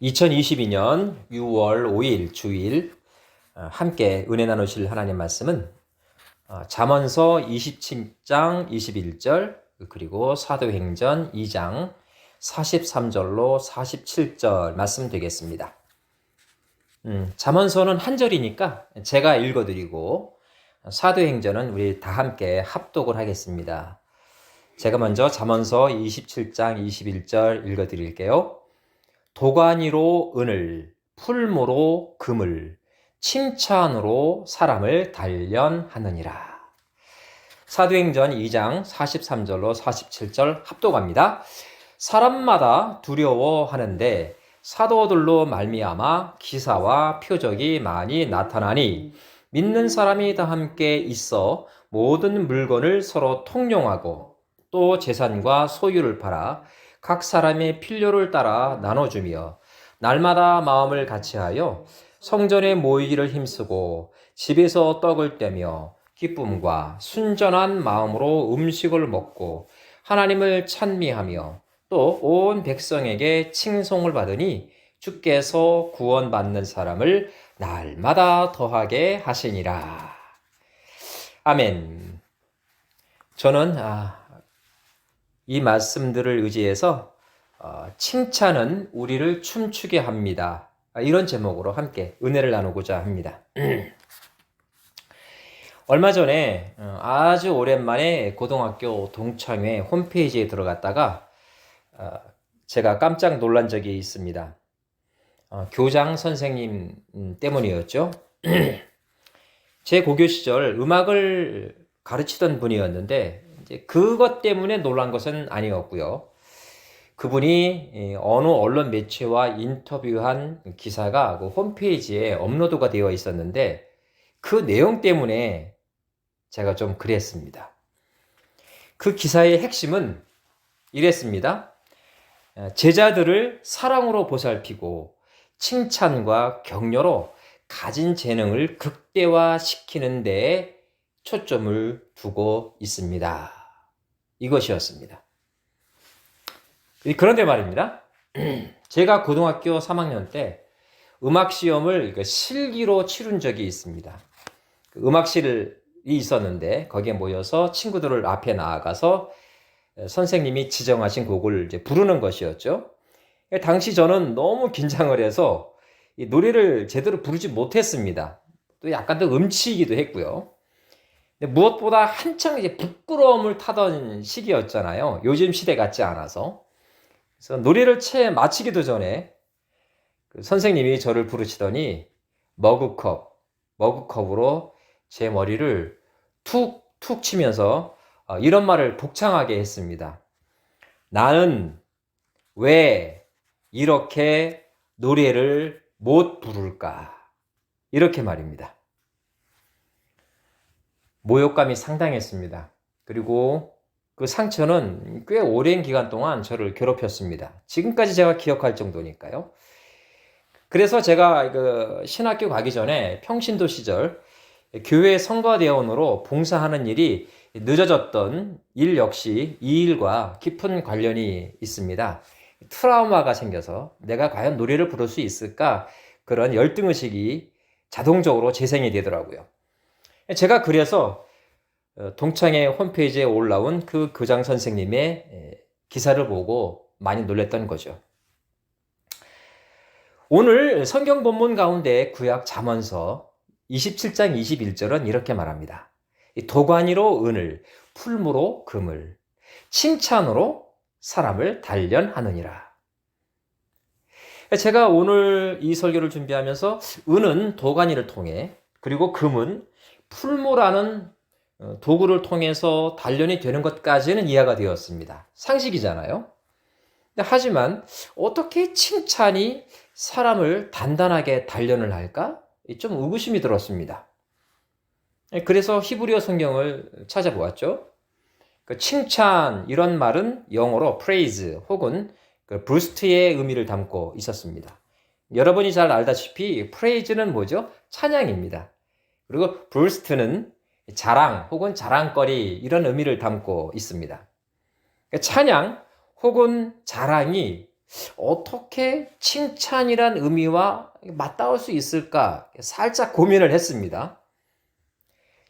2022년 6월 5일 주일 함께 은혜 나누실 하나님 말씀은 잠언서 27장 21절 그리고 사도행전 2장 43절로 47절 말씀 되겠습니다. 잠언서는 한 절이니까 제가 읽어드리고 사도행전은 우리 다 함께 합독을 하겠습니다. 제가 먼저 잠언서 27장 21절 읽어드릴게요. 도가니로 은을, 풀무로 금을, 칭찬으로 사람을 단련하느니라. 사도행전 2장 43절로 47절 합독합니다. 사람마다 두려워하는데 사도들로 말미암아 기사와 표적이 많이 나타나니 믿는 사람이 다 함께 있어 모든 물건을 서로 통용하고 또 재산과 소유를 팔아 각 사람의 필요를 따라 나눠주며 날마다 마음을 같이하여 성전에 모이기를 힘쓰고 집에서 떡을 떼며 기쁨과 순전한 마음으로 음식을 먹고 하나님을 찬미하며 또 온 백성에게 칭송을 받으니 주께서 구원받는 사람을 날마다 더하게 하시니라. 아멘. 저는 이 말씀들을 의지해서 칭찬은 우리를 춤추게 합니다. 이런 제목으로 함께 은혜를 나누고자 합니다. 얼마 전에 아주 오랜만에 고등학교 동창회 홈페이지에 들어갔다가 제가 깜짝 놀란 적이 있습니다. 교장 선생님 때문이었죠. 제 고교 시절 음악을 가르치던 분이었는데 그것 때문에 놀란 것은 아니었고요. 그분이 어느 언론 매체와 인터뷰한 기사가 그 홈페이지에 업로드가 되어 있었는데 그 내용 때문에 제가 좀 그랬습니다. 그 기사의 핵심은 이랬습니다. 제자들을 사랑으로 보살피고 칭찬과 격려로 가진 재능을 극대화시키는 데에 초점을 두고 있습니다. 이것이었습니다. 그런데 말입니다. 제가 고등학교 3학년 때 음악 시험을 실기로 치룬 적이 있습니다. 음악실이 있었는데 거기에 모여서 친구들을 앞에 나아가서 선생님이 지정하신 곡을 이제 부르는 것이었죠. 당시 저는 너무 긴장을 해서 이 노래를 제대로 부르지 못했습니다. 또 약간 더 음치이기도 했고요. 근데 무엇보다 한창 이제 부끄러움을 타던 시기였잖아요. 요즘 시대 같지 않아서. 그래서 노래를 채 마치기도 전에 그 선생님이 저를 부르시더니 머그컵으로 제 머리를 툭툭 치면서 이런 말을 독창하게 했습니다. 나는 왜 이렇게 노래를 못 부를까? 이렇게 말입니다. 모욕감이 상당했습니다. 그리고 그 상처는 꽤 오랜 기간 동안 저를 괴롭혔습니다. 지금까지 제가 기억할 정도니까요. 그래서 제가 신학교 가기 전에 평신도 시절 교회 성가대원으로 봉사하는 일이 늦어졌던 일 역시 이 일과 깊은 관련이 있습니다. 트라우마가 생겨서 내가 과연 노래를 부를 수 있을까? 그런 열등의식이 자동적으로 재생이 되더라고요. 제가 그래서 동창회 홈페이지에 올라온 그 교장 선생님의 기사를 보고 많이 놀랐던 거죠. 오늘 성경 본문 가운데 구약 잠언서 27장 21절은 이렇게 말합니다. 도가니로 은을, 풀무로 금을, 칭찬으로 사람을 단련하느니라. 제가 오늘 이 설교를 준비하면서 은은 도가니를 통해 그리고 금은 풀무라는 도구를 통해서 단련이 되는 것까지는 이해가 되었습니다. 상식이잖아요. 하지만 어떻게 칭찬이 사람을 단단하게 단련을 할까? 좀 의구심이 들었습니다. 그래서 히브리어 성경을 찾아보았죠. 칭찬 이런 말은 영어로 praise 혹은 부스트의 의미를 담고 있었습니다. 여러분이 잘 알다시피 praise는 뭐죠? 찬양입니다. 그리고 부스트는 자랑 혹은 자랑거리 이런 의미를 담고 있습니다. 찬양 혹은 자랑이 어떻게 칭찬이란 의미와 맞닿을 수 있을까 살짝 고민을 했습니다.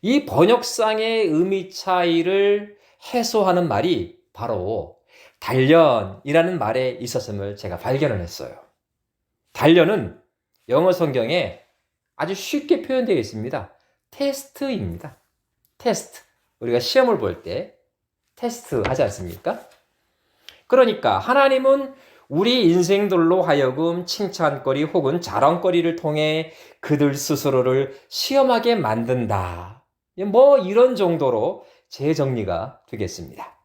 이 번역상의 의미 차이를 해소하는 말이 바로 단련이라는 말에 있었음을 제가 발견을 했어요. 단련은 영어 성경에 아주 쉽게 표현되어 있습니다. 테스트입니다. 테스트. 우리가 시험을 볼 때 테스트 하지 않습니까? 그러니까 하나님은 우리 인생들로 하여금 칭찬거리 혹은 자랑거리를 통해 그들 스스로를 시험하게 만든다. 이런 정도로 재정리가 되겠습니다.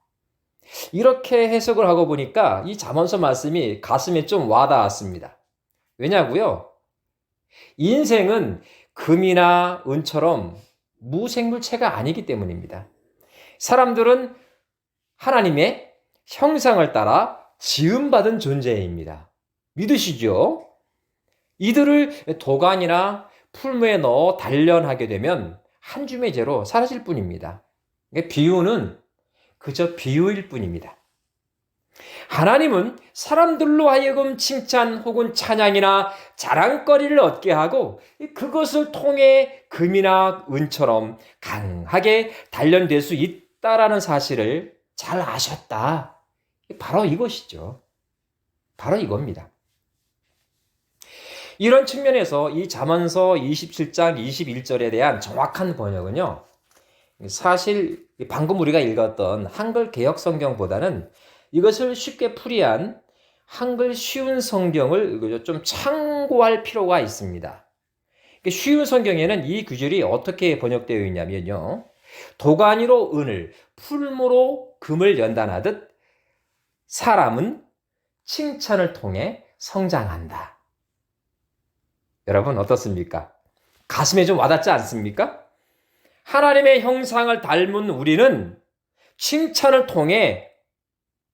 이렇게 해석을 하고 보니까 이 잠언서 말씀이 가슴에 좀 와닿았습니다. 왜냐고요? 인생은 금이나 은처럼 무생물체가 아니기 때문입니다. 사람들은 하나님의 형상을 따라 지음받은 존재입니다. 믿으시죠? 이들을 도간이나 풀무에 넣어 단련하게 되면 한 줌의 죄로 사라질 뿐입니다. 비유는 그저 비유일 뿐입니다. 하나님은 사람들로 하여금 칭찬 혹은 찬양이나 자랑거리를 얻게 하고 그것을 통해 금이나 은처럼 강하게 단련될 수 있다라는 사실을 잘 아셨다. 바로 이것이죠. 바로 이겁니다. 이런 측면에서 이 잠언서 27장 21절에 대한 정확한 번역은요. 사실 방금 우리가 읽었던 한글 개역 성경보다는 이것을 쉽게 풀이한 한글 쉬운 성경을 좀 참고할 필요가 있습니다. 쉬운 성경에는 이 구절이 어떻게 번역되어 있냐면요. 도가니로 은을, 풀무로 금을 연단하듯 사람은 칭찬을 통해 성장한다. 여러분 어떻습니까? 가슴에 좀 와닿지 않습니까? 하나님의 형상을 닮은 우리는 칭찬을 통해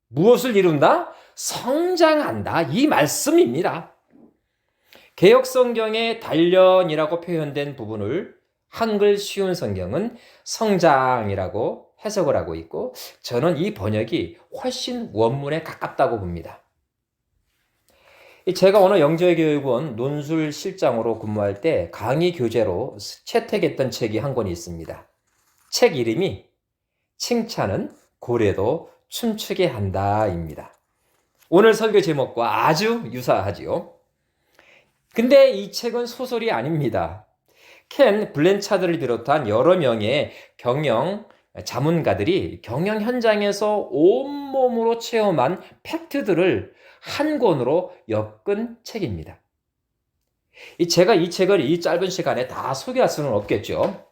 무엇을 이룬다? 성장한다. 이 말씀입니다. 개역성경에 단련이라고 표현된 부분을 한글 쉬운 성경은 성장이라고 해석을 하고 있고 저는 이 번역이 훨씬 원문에 가깝다고 봅니다. 제가 어느 영재교육원 논술실장으로 근무할 때 강의 교재로 채택했던 책이 한 권이 있습니다. 책 이름이 칭찬은 고래도 춤추게 한다입니다. 오늘 설교 제목과 아주 유사하지요. 근데 이 책은 소설이 아닙니다. 켄 블랜차드를 비롯한 여러 명의 경영 자문가들이 경영 현장에서 온몸으로 체험한 팩트들을 한 권으로 엮은 책입니다. 제가 이 책을 이 짧은 시간에 다 소개할 수는 없겠죠.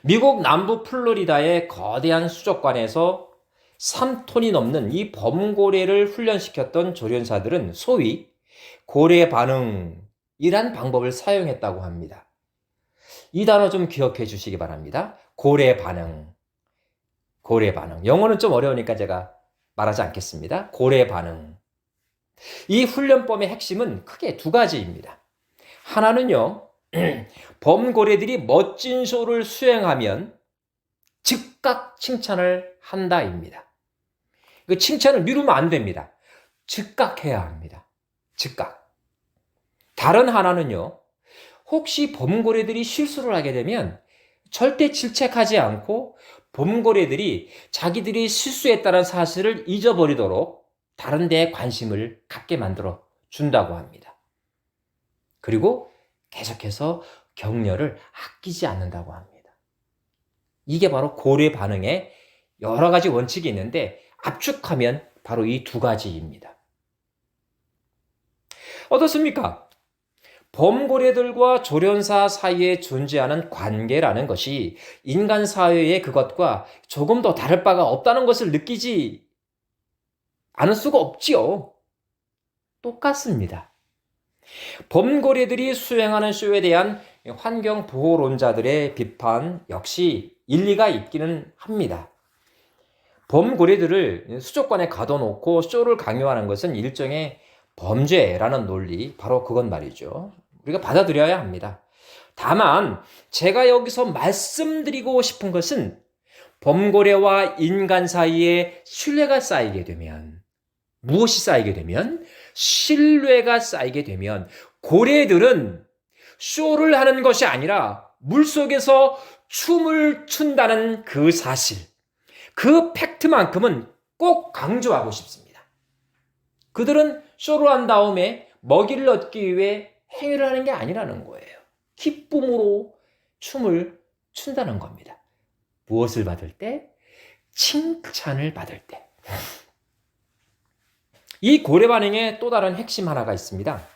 미국 남부 플로리다의 거대한 수족관에서 3톤이 넘는 이 범고래를 훈련시켰던 조련사들은 소위 고래 반응이란 방법을 사용했다고 합니다. 이 단어 좀 기억해 주시기 바랍니다. 고래 반응. 고래 반응. 영어는 좀 어려우니까 제가 말하지 않겠습니다. 고래 반응. 이 훈련법의 핵심은 크게 두 가지입니다. 하나는요, 범고래들이 멋진 쇼를 수행하면 즉각 칭찬을 한다입니다. 그 칭찬을 미루면 안 됩니다. 즉각 해야 합니다. 즉각. 다른 하나는요, 혹시 범고래들이 실수를 하게 되면 절대 질책하지 않고 범고래들이 자기들이 실수했다는 사실을 잊어버리도록 다른 데에 관심을 갖게 만들어 준다고 합니다. 그리고 계속해서 격려를 아끼지 않는다고 합니다. 이게 바로 고래 반응의 여러 가지 원칙이 있는데 압축하면 바로 이 두 가지입니다. 어떻습니까? 범고래들과 조련사 사이에 존재하는 관계라는 것이 인간 사회의 그것과 조금 더 다를 바가 없다는 것을 느끼지 않을 수가 없지요. 똑같습니다. 범고래들이 수행하는 쇼에 대한 환경보호론자들의 비판 역시 일리가 있기는 합니다. 범고래들을 수족관에 가둬놓고 쇼를 강요하는 것은 일종의 범죄라는 논리, 바로 그건 말이죠. 우리가 받아들여야 합니다. 다만 제가 여기서 말씀드리고 싶은 것은 범고래와 인간 사이에 신뢰가 쌓이게 되면 무엇이 쌓이게 되면? 신뢰가 쌓이게 되면 고래들은 쇼를 하는 것이 아니라 물속에서 춤을 춘다는 그 사실, 그 팩트만큼은 꼭 강조하고 싶습니다. 그들은 쇼를 한 다음에 먹이를 얻기 위해 행위를 하는 게 아니라는 거예요. 기쁨으로 춤을 춘다는 겁니다. 무엇을 받을 때? 칭찬을 받을 때. 이 고래 반응의 또 다른 핵심 하나가 있습니다.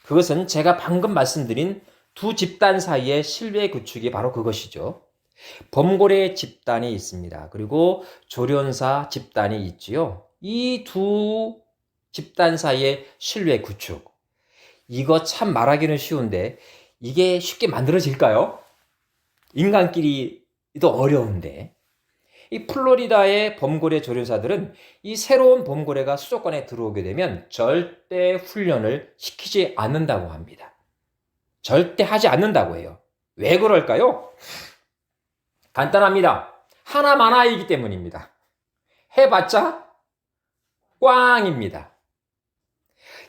그것은 제가 방금 말씀드린 두 집단 사이의 신뢰 구축이 바로 그것이죠. 범고래 집단이 있습니다. 그리고 조련사 집단이 있지요. 이 두 집단 사이의 신뢰 구축. 이거 참 말하기는 쉬운데 이게 쉽게 만들어질까요? 인간끼리도 어려운데. 이 플로리다의 범고래 조련사들은 이 새로운 범고래가 수족관에 들어오게 되면 절대 훈련을 시키지 않는다고 합니다. 절대 하지 않는다고 해요. 왜 그럴까요? 간단합니다. 하나만화이기 때문입니다. 해봤자 꽝입니다.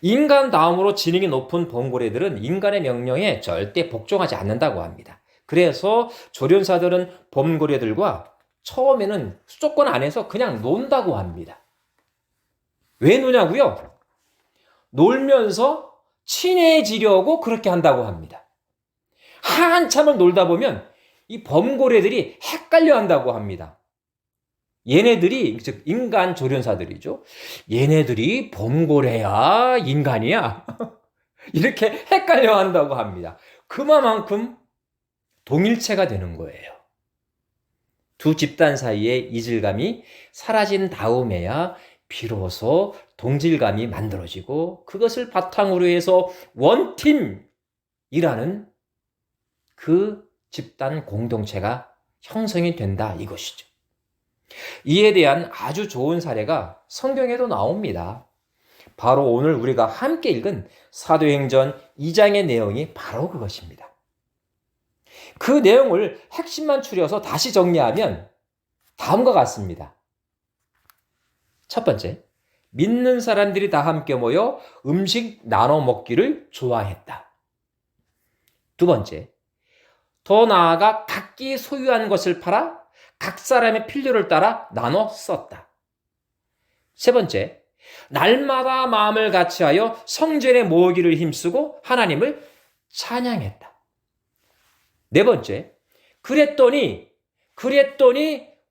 인간 다음으로 지능이 높은 범고래들은 인간의 명령에 절대 복종하지 않는다고 합니다. 그래서 조련사들은 범고래들과 처음에는 수족관 안에서 그냥 논다고 합니다. 왜 노냐고요? 놀면서 친해지려고 그렇게 한다고 합니다. 한참을 놀다 보면 이 범고래들이 헷갈려 한다고 합니다. 얘네들이, 즉 인간 조련사들이죠. 얘네들이 범고래야, 인간이야? 이렇게 헷갈려 한다고 합니다. 그만큼 동일체가 되는 거예요. 두 집단 사이의 이질감이 사라진 다음에야 비로소 동질감이 만들어지고 그것을 바탕으로 해서 원팀이라는 그 집단 공동체가 형성이 된다 이것이죠. 이에 대한 아주 좋은 사례가 성경에도 나옵니다. 바로 오늘 우리가 함께 읽은 사도행전 2장의 내용이 바로 그것입니다. 그 내용을 핵심만 추려서 다시 정리하면 다음과 같습니다. 첫 번째, 믿는 사람들이 다 함께 모여 음식 나눠 먹기를 좋아했다. 두 번째, 더 나아가 각기 소유한 것을 팔아 각 사람의 필요를 따라 나눠 썼다. 세 번째, 날마다 마음을 같이하여 성전에 모으기를 힘쓰고 하나님을 찬양했다. 네 번째, 그랬더니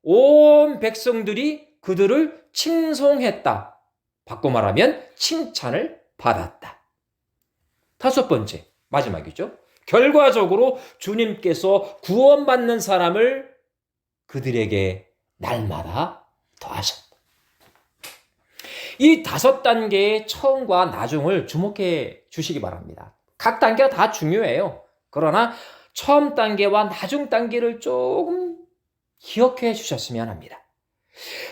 온 백성들이 그들을 칭송했다. 바꿔 말하면 칭찬을 받았다. 다섯 번째, 마지막이죠. 결과적으로 주님께서 구원받는 사람을 그들에게 날마다 더하셨다. 이 5단계의 처음과 나중을 주목해 주시기 바랍니다. 각 단계가 다 중요해요. 그러나 처음 단계와 나중 단계를 조금 기억해 주셨으면 합니다.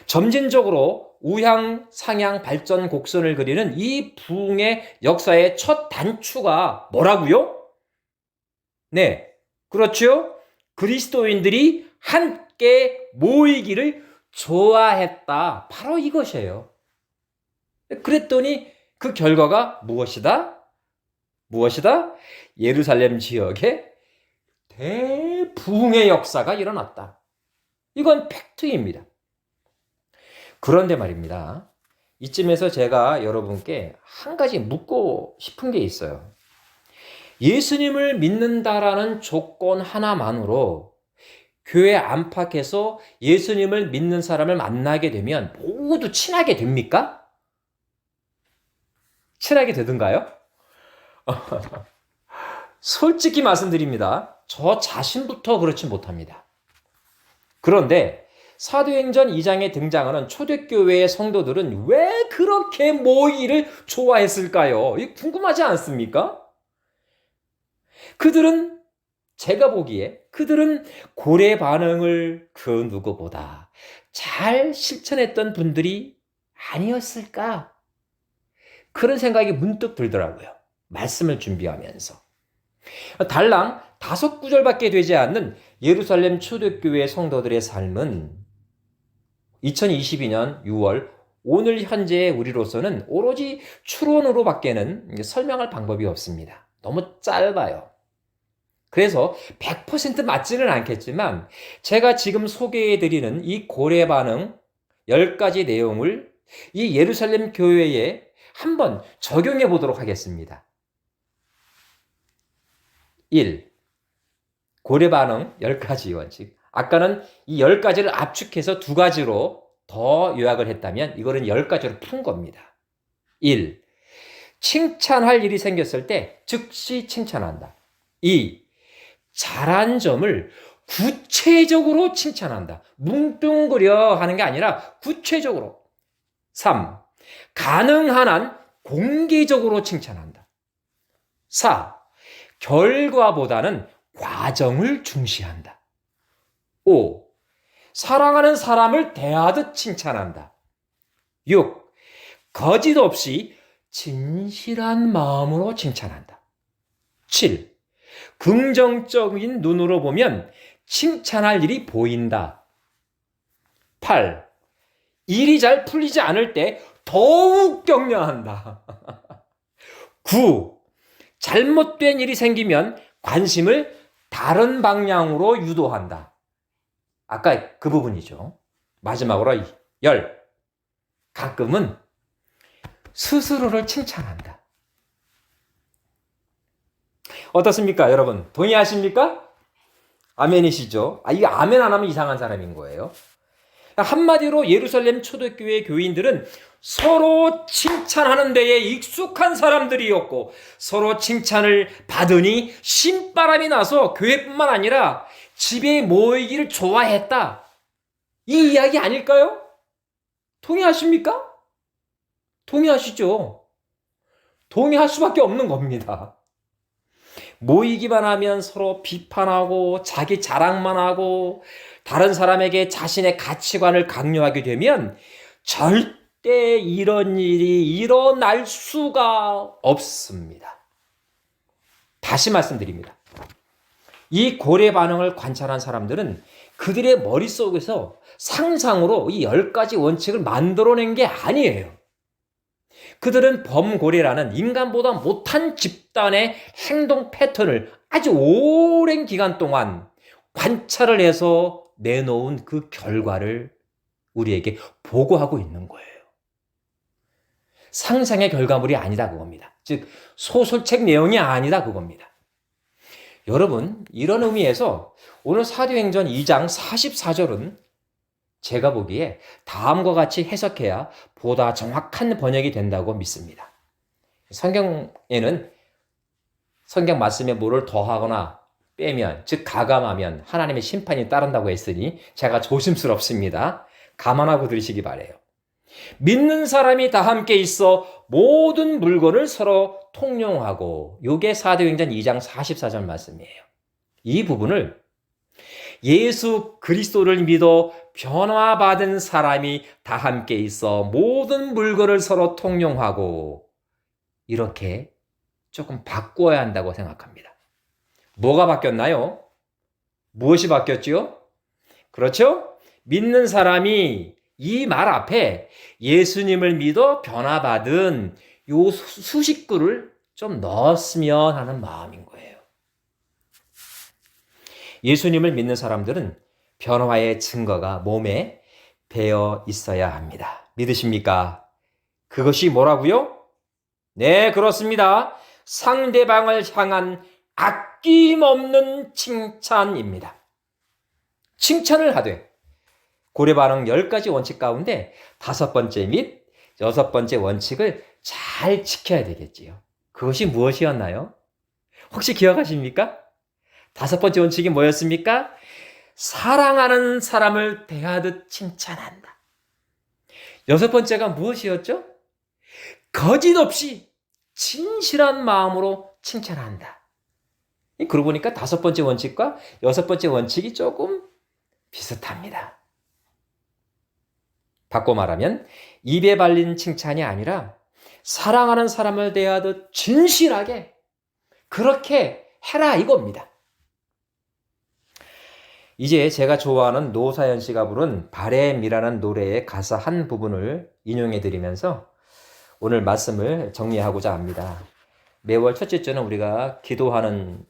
점진적으로 우향, 상향, 발전, 곡선을 그리는 이 부흥의 역사의 첫 단추가 뭐라고요? 네, 그렇죠. 그리스도인들이 함께 모이기를 좋아했다. 바로 이것이에요. 그랬더니 그 결과가 무엇이다? 예루살렘 지역에 대부흥의 역사가 일어났다. 이건 팩트입니다. 그런데 말입니다. 이쯤에서 제가 여러분께 한 가지 묻고 싶은 게 있어요. 예수님을 믿는다라는 조건 하나만으로 교회 안팎에서 예수님을 믿는 사람을 만나게 되면 모두 친하게 됩니까? 친하게 되던가요? 솔직히 말씀드립니다. 저 자신부터 그렇지 못합니다. 그런데 사도행전 2장에 등장하는 초대교회의 성도들은 왜 그렇게 모이기를 좋아했을까요? 이거 궁금하지 않습니까? 제가 보기에 그들은 고래 반응을 그 누구보다 잘 실천했던 분들이 아니었을까? 그런 생각이 문득 들더라고요. 말씀을 준비하면서. 달랑 5구절밖에 되지 않는 예루살렘 초대교회 성도들의 삶은 2022년 6월 오늘 현재의 우리로서는 오로지 추론으로밖에는 설명할 방법이 없습니다. 너무 짧아요. 그래서 100% 맞지는 않겠지만 제가 지금 소개해드리는 이 고래 반응 10가지 내용을 이 예루살렘 교회에 한번 적용해 보도록 하겠습니다. 1. 고래 반응 10가지 원칙. 아까는 이 10가지를 압축해서 2가지로 더 요약을 했다면 이거는 10가지로 푼 겁니다. 1. 칭찬할 일이 생겼을 때 즉시 칭찬한다. 2. 잘한 점을 구체적으로 칭찬한다. 뭉뚱그려 하는 게 아니라 구체적으로. 3. 가능한 한 공개적으로 칭찬한다. 4. 결과보다는 과정을 중시한다. 5. 사랑하는 사람을 대하듯 칭찬한다. 6. 거짓 없이 진실한 마음으로 칭찬한다. 7. 긍정적인 눈으로 보면 칭찬할 일이 보인다. 8. 일이 잘 풀리지 않을 때 더욱 격려한다. 9. 잘못된 일이 생기면 관심을 다른 방향으로 유도한다. 아까 그 부분이죠. 마지막으로 10. 가끔은 스스로를 칭찬한다. 어떻습니까, 여러분? 동의하십니까? 아멘이시죠? 이 아멘 안 하면 이상한 사람인 거예요. 한마디로 예루살렘 초대교회 교인들은 서로 칭찬하는 데에 익숙한 사람들이었고 서로 칭찬을 받으니 신바람이 나서 교회뿐만 아니라 집에 모이기를 좋아했다. 이 이야기 아닐까요? 동의하십니까? 동의하시죠? 동의할 수밖에 없는 겁니다. 모이기만 하면 서로 비판하고 자기 자랑만 하고 다른 사람에게 자신의 가치관을 강요하게 되면 절대 이런 일이 일어날 수가 없습니다. 다시 말씀드립니다. 이 고래 반응을 관찰한 사람들은 그들의 머릿속에서 상상으로 이 10가지 원칙을 만들어낸 게 아니에요. 그들은 범고래라는 인간보다 못한 집단의 행동 패턴을 아주 오랜 기간 동안 관찰을 해서 내놓은 그 결과를 우리에게 보고하고 있는 거예요. 상상의 결과물이 아니다 그겁니다. 즉 소설책 내용이 아니다 그겁니다. 여러분, 이런 의미에서 오늘 사도행전 2장 44절은 제가 보기에 다음과 같이 해석해야 보다 정확한 번역이 된다고 믿습니다. 성경에는 성경 말씀에 뭐를 더하거나 빼면, 즉 가감하면 하나님의 심판이 따른다고 했으니 제가 조심스럽습니다. 감안하고 들으시기 바라요. 믿는 사람이 다 함께 있어 모든 물건을 서로 통용하고, 이게 사도행전 2장 44절 말씀이에요. 이 부분을 예수 그리스도를 믿어 변화받은 사람이 다 함께 있어 모든 물건을 서로 통용하고, 이렇게 조금 바꿔야 한다고 생각합니다. 뭐가 바뀌었나요? 무엇이 바뀌었죠? 그렇죠? 믿는 사람이 이 말 앞에 예수님을 믿어 변화받은 요 수식구를 좀 넣었으면 하는 마음인 거예요. 예수님을 믿는 사람들은 변화의 증거가 몸에 배어 있어야 합니다. 믿으십니까? 그것이 뭐라고요? 네, 그렇습니다. 상대방을 향한 아낌없는 칭찬입니다. 칭찬을 하되 고래 반응 10가지 원칙 가운데 5번째 및 6번째 원칙을 잘 지켜야 되겠지요. 그것이 무엇이었나요? 혹시 기억하십니까? 5번째 원칙이 뭐였습니까? 사랑하는 사람을 대하듯 칭찬한다. 6번째가 무엇이었죠? 거짓 없이 진실한 마음으로 칭찬한다. 그러고 보니까 5번째 원칙과 6번째 원칙이 조금 비슷합니다. 바꿔 말하면 입에 발린 칭찬이 아니라 사랑하는 사람을 대하듯 진실하게 그렇게 해라 이겁니다. 이제 제가 좋아하는 노사연 씨가 부른 바램이라는 노래의 가사 한 부분을 인용해 드리면서 오늘 말씀을 정리하고자 합니다. 매월 첫째 주는 우리가 기도하는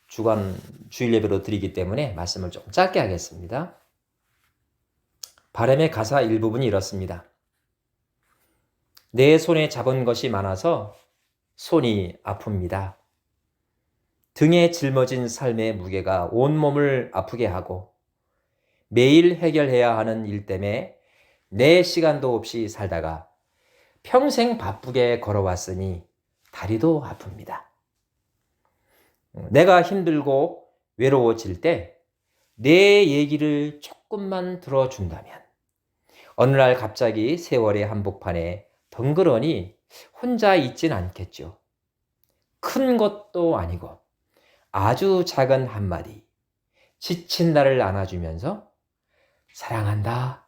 주간 주일 예배로 드리기 때문에 말씀을 좀 짧게 하겠습니다. 바램의 가사 일부분이 이렇습니다. 내 손에 잡은 것이 많아서 손이 아픕니다. 등에 짊어진 삶의 무게가 온몸을 아프게 하고 매일 해결해야 하는 일 때문에 내 시간도 없이 살다가 평생 바쁘게 걸어왔으니 다리도 아픕니다. 내가 힘들고 외로워질 때 내 얘기를 조금만 들어준다면 어느 날 갑자기 세월의 한복판에 덩그러니 혼자 있진 않겠죠. 큰 것도 아니고 아주 작은 한마디, 지친 나를 안아주면서 사랑한다,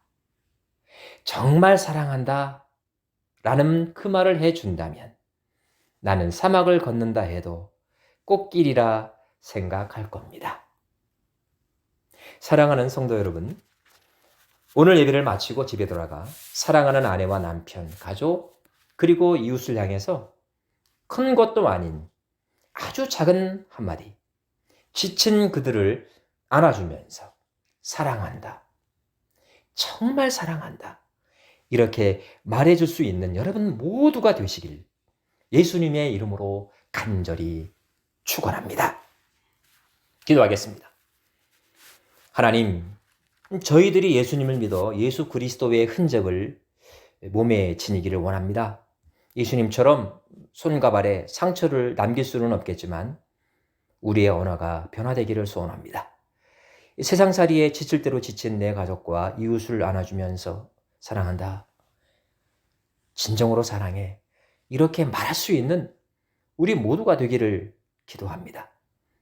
정말 사랑한다 라는 그 말을 해준다면 나는 사막을 걷는다 해도 꽃길이라 생각할 겁니다. 사랑하는 성도 여러분, 오늘 예배를 마치고 집에 돌아가 사랑하는 아내와 남편, 가족, 그리고 이웃을 향해서 큰 것도 아닌 아주 작은 한마디, 지친 그들을 안아주면서 사랑한다, 정말 사랑한다, 이렇게 말해줄 수 있는 여러분 모두가 되시길 예수님의 이름으로 간절히 축원합니다. 기도하겠습니다. 하나님, 저희들이 예수님을 믿어 예수 그리스도의 흔적을 몸에 지니기를 원합니다. 예수님처럼 손과 발에 상처를 남길 수는 없겠지만 우리의 언어가 변화되기를 소원합니다. 세상살이에 지칠 대로 지친 내 가족과 이웃을 안아주면서 사랑한다, 진정으로 사랑해, 이렇게 말할 수 있는 우리 모두가 되기를 기도합니다.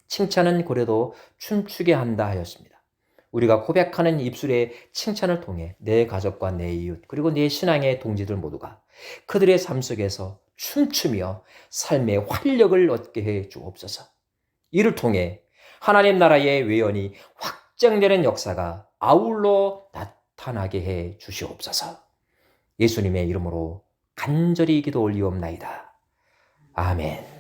칭찬은 고래도 춤추게 한다 하였습니다. 우리가 고백하는 입술의 칭찬을 통해 내 가족과 내 이웃 그리고 내 신앙의 동지들 모두가 그들의 삶 속에서 춤추며 삶의 활력을 얻게 해 주옵소서. 이를 통해 하나님 나라의 외연이 확장되는 역사가 아울러 나타나게 해 주시옵소서. 예수님의 이름으로 간절히 기도 올리옵나이다. 아멘.